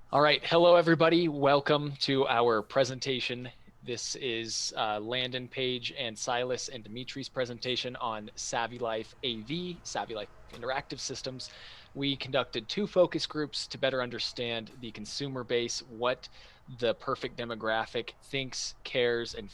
All right. Hello, everybody. Welcome to our presentation. This is Landon Page and Silas and Dimitri's presentation on Savvy Life AV, Savvy Life Interactive Systems. We conducted two focus groups to better understand the consumer base, what the perfect demographic thinks, cares, and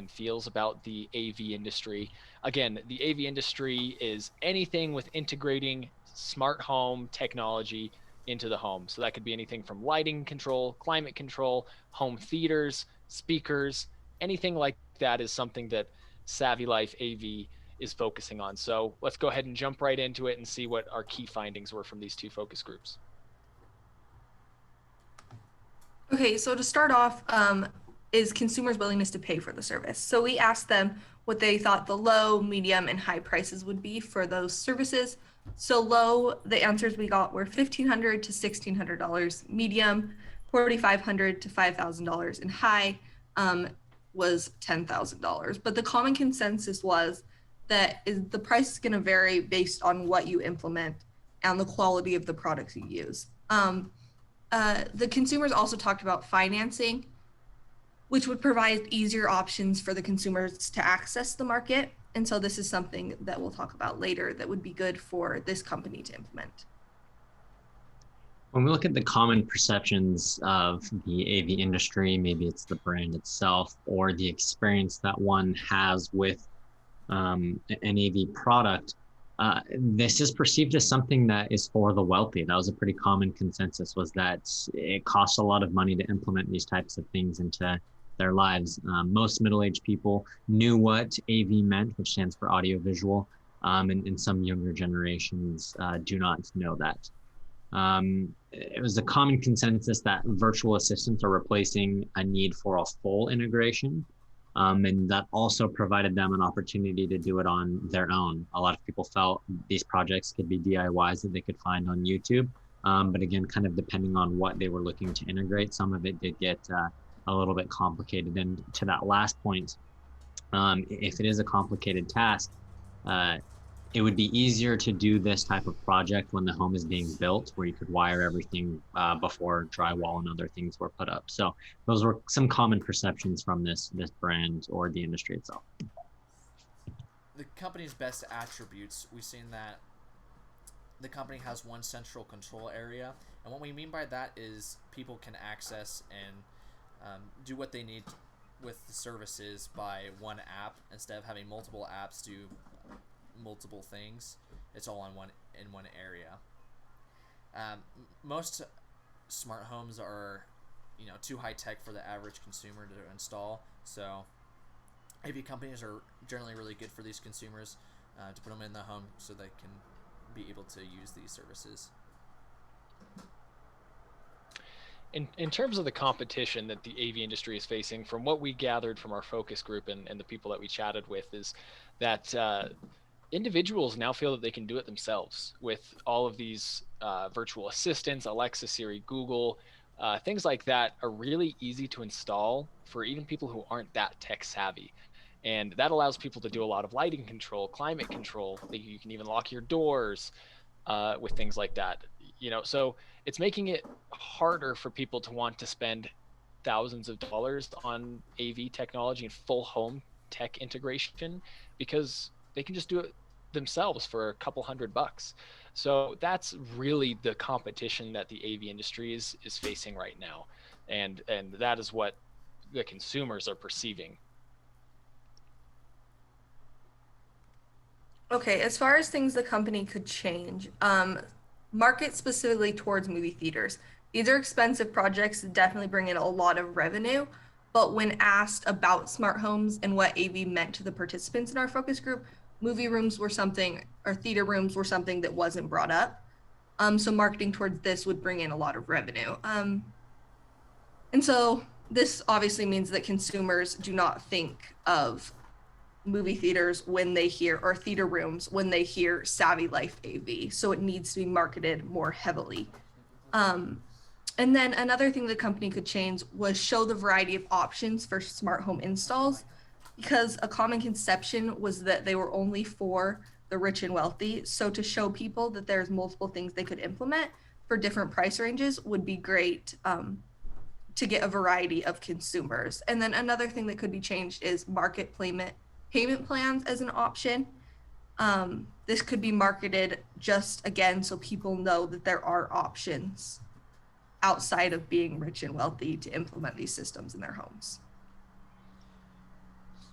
feels about the AV industry. Again, the AV industry is anything with integrating smart home technology into the home. So that could be anything from lighting control, climate control, home theaters, speakers, anything like that is something that Savvy Life AV is focusing on. So let's go ahead and jump right into it and see what our key findings were from these two focus groups. Okay, so to start off, is consumers' willingness to pay for the service. So we asked them what they thought the low, medium, and high prices would be for those services. So low, the answers we got were $1,500 to $1,600. Medium, $4,500 to $5,000, and high was $10,000. But the common consensus was that the price is going to vary based on what you implement and the quality of the products you use. The consumers also talked about financing, which would provide easier options for the consumers to access the market. And so this is something that we'll talk about later that would be good for this company to implement. When we look at the common perceptions of the AV industry, maybe it's the brand itself or the experience that one has with an AV product, this is perceived as something that is for the wealthy. That was a pretty common consensus, was that it costs a lot of money to implement these types of things into their lives. Most middle-aged people knew what AV meant, which stands for audiovisual, and some younger generations do not know that. It was a common consensus that virtual assistants are replacing a need for a full integration. And that also provided them an opportunity to do it on their own. A lot of people felt these projects could be DIYs that they could find on YouTube. But again, kind of depending on what they were looking to integrate, some of it did get a little bit complicated. And to that last point, if it is a complicated task, uh, it would be easier to do this type of project when the home is being built, where you could wire everything before drywall and other things were put up. So those were some common perceptions from this brand or the industry itself. The company's best attributes, we've seen that the company has one central control area, and what we mean by that is people can access and do what they need with the services by one app instead of having multiple apps do multiple things. It's all on one area. Most smart homes are, too high tech for the average consumer to install. So, AV companies are generally really good for these consumers to put them in the home so they can be able to use these services. In terms of the competition that the AV industry is facing, from what we gathered from our focus group and the people that we chatted with, is that individuals now feel that they can do it themselves with all of these virtual assistants, Alexa, Siri, Google, things like that are really easy to install for even people who aren't that tech savvy. And that allows people to do a lot of lighting control, climate control. You can even lock your doors with things like that. So it's making it harder for people to want to spend thousands of dollars on AV technology and full home tech integration because they can just do it themselves for a couple $100. So that's really the competition that the AV industry is facing right now, and that is what the consumers are perceiving. Okay, as far as things the company could change, market specifically towards movie theaters. These are expensive projects that definitely bring in a lot of revenue. But when asked about smart homes and what AV meant to the participants in our focus group, movie rooms were something, or theater rooms were something that wasn't brought up. So marketing towards this would bring in a lot of revenue. And so this obviously means that consumers do not think of movie theaters when they hear, or theater rooms when they hear Savvy Life AV. So it needs to be marketed more heavily. Um, and then another thing the company could change was show the variety of options for smart home installs, because a common conception was that they were only for the rich and wealthy. So to show people that there's multiple things they could implement for different price ranges would be great to get a variety of consumers. And then another thing that could be changed is market payment plans as an option. This could be marketed just again so people know that there are options outside of being rich and wealthy to implement these systems in their homes.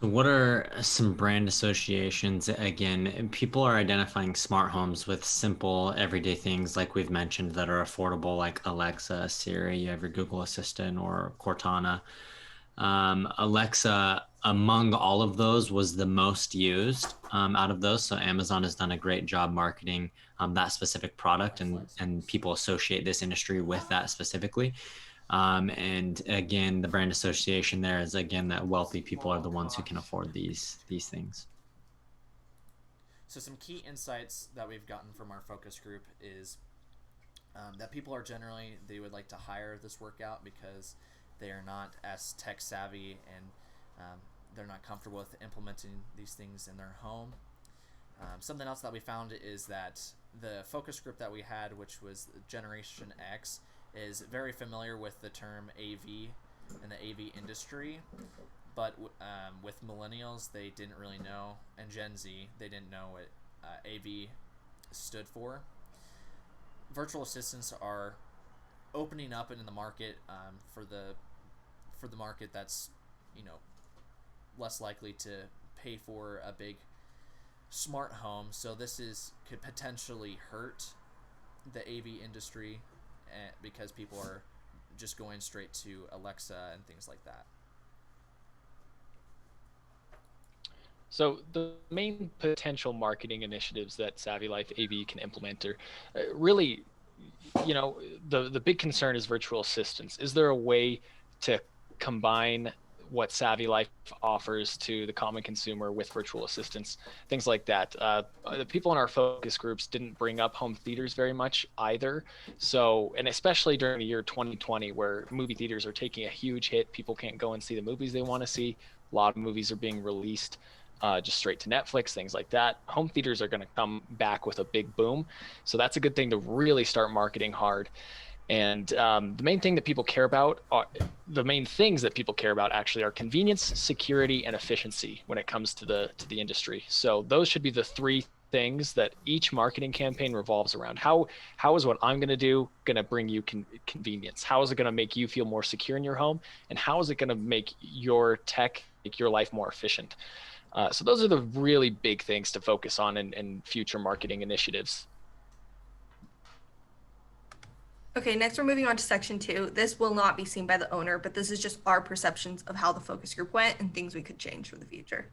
So what are some brand associations? Again, people are identifying smart homes with simple everyday things like we've mentioned that are affordable, like Alexa, Siri, you have your Google Assistant, or Cortana. Alexa, among all of those, was the most used out of those. So Amazon has done a great job marketing that specific product, and people associate this industry with that specifically. And again, the brand association there is again that wealthy people are the ones who can afford these things. So some key insights that we've gotten from our focus group is that people are generally, they would like to hire this workout because they are not as tech savvy and they're not comfortable with implementing these things in their home. Something else that we found is that the focus group that we had, which was Generation X, is very familiar with the term AV and the AV industry, but with millennials, they didn't really know, and Gen Z, they didn't know what AV stood for. Virtual assistants are opening up in the market for the market that's, you know, less likely to pay for a big smart home. So this could potentially hurt the AV industry because people are just going straight to Alexa and things like that. So the main potential marketing initiatives that Savvy Life AV can implement are really, you know, the big concern is virtual assistants. Is there a way to combine what Savvy Life offers to the common consumer with virtual assistants, things like that? The people in our focus groups didn't bring up home theaters very much either. So, and especially during the year 2020, where movie theaters are taking a huge hit, people can't go and see the movies they want to see. A lot of movies are being released just straight to Netflix, things like that. Home theaters are going to come back with a big boom. So that's a good thing to really start marketing hard. And the main thing that people care about, the main things that people care about actually are convenience, security, and efficiency when it comes to the industry. So those should be the three things that each marketing campaign revolves around. How is what I'm going to do going to bring you convenience? How is it going to make you feel more secure in your home? And how is it going to make your tech, make your life more efficient? So those are the really big things to focus on in future marketing initiatives. Okay, next we're moving on to section 2. This will not be seen by the owner, but this is just our perceptions of how the focus group went and things we could change for the future.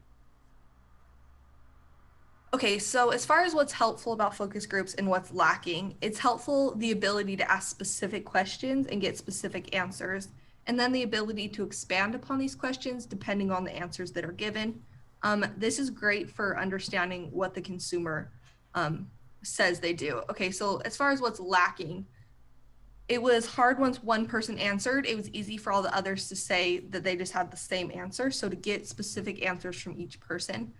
Okay, so as far as what's helpful about focus groups and what's lacking, it's helpful the ability to ask specific questions and get specific answers, and then the ability to expand upon these questions depending on the answers that are given. This is great for understanding what the consumer says they do. Okay, so as far as what's lacking, it was hard once one person answered. It was easy for all the others to say that they just had the same answer. So to get specific answers from each person.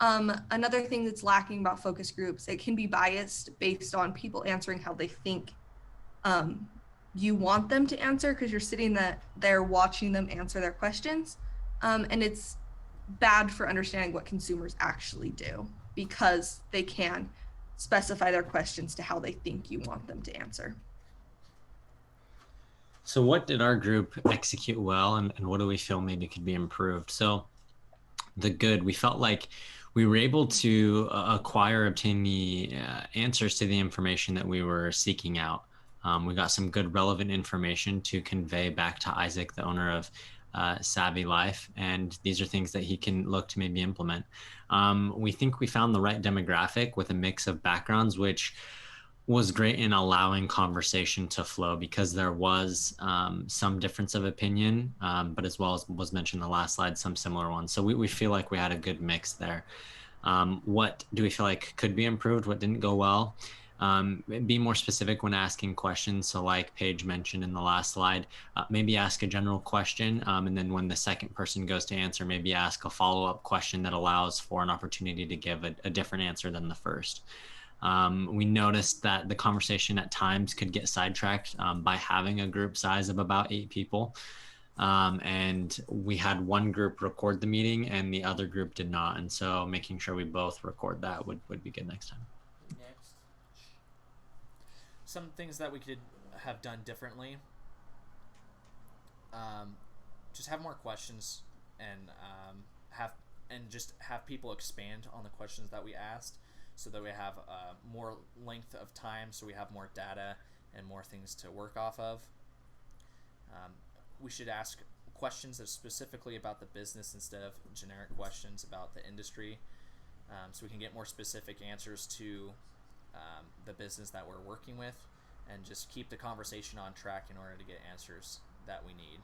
Another thing that's lacking about focus groups, it can be biased based on people answering how they think you want them to answer, because you're sitting there watching them answer their questions. And it's bad for understanding what consumers actually do, because they can specify their questions to how they think you want them to answer. So what did our group execute well, and what do we feel maybe could be improved? So we felt like we were able to obtain the answers to the information that we were seeking out. We got some good relevant information to convey back to Isaac, the owner of Savvy Life, and these are things that he can look to maybe implement. We think we found the right demographic with a mix of backgrounds, which was great in allowing conversation to flow, because there was some difference of opinion, but as well as was mentioned in the last slide, some similar ones. So we feel like we had a good mix there. What do we feel like could be improved? What didn't go well? Be more specific when asking questions. So like Paige mentioned in the last slide, maybe ask a general question, and then when the second person goes to answer, maybe ask a follow-up question that allows for an opportunity to give a different answer than the first. We noticed that the conversation at times could get sidetracked by having a group size of about 8 people. And we had one group record the meeting and the other group did not. And so making sure we both record that would be good next time. Next. Some things that we could have done differently. Just have more questions and just have people expand on the questions that we asked, so that we have more length of time, so we have more data and more things to work off of. We should ask questions that are specifically about the business instead of generic questions about the industry, so we can get more specific answers to the business that we're working with, and just keep the conversation on track in order to get answers that we need.